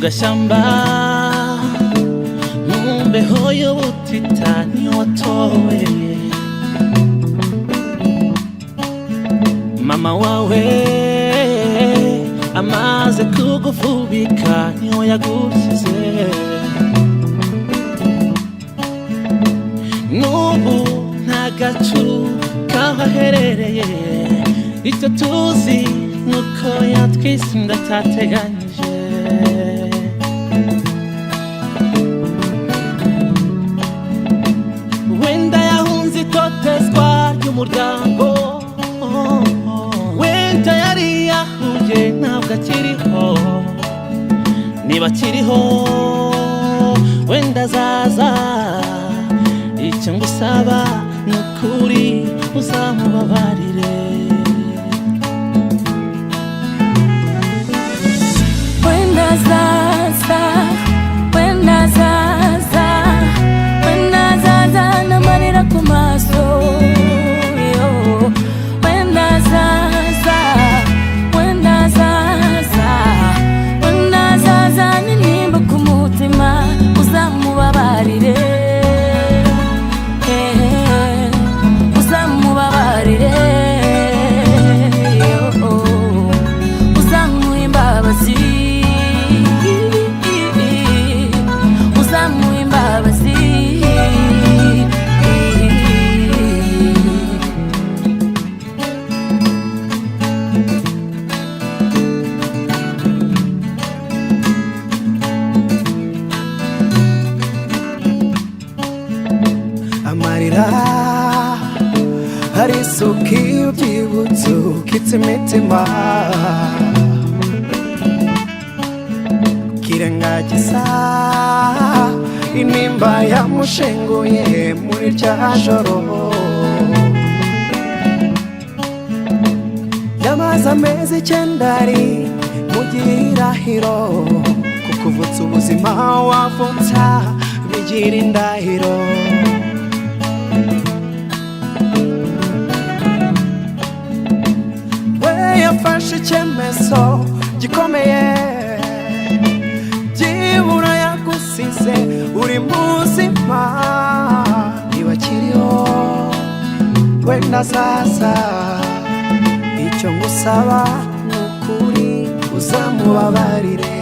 gashamba mumbeho y'ubutitani watowe mama wawe amaze kugufubika niho yagushyize n'ubu nta gacu kahaherereye icyo tuzi nuko yatwise inda atateganyije wenda yahunze itotezwa ry'umuryango wenda yari yahuye ntabwo akiriho niba akiriho wenda azaza icyo ngusaba ni ukuri uzamubabarire wenda azaza n'amarira ku maso wenda azaza n'intimba ku mutima uzamubabarire uzamuha imbabazi amarira hari isuku iyo ubyibutse ukitse imitima kirengagiza inimba yamushenguye muri rya joro yamaze amezi 9 ari mu gihirahiro kukuvutsa ubuzima wavutsa bigira indahiro yafashe icyemezo gikomeye byibura yagusize uri muzima niba akiriho wenda azaza icyo ngusaba ni ukuri uzamubabarire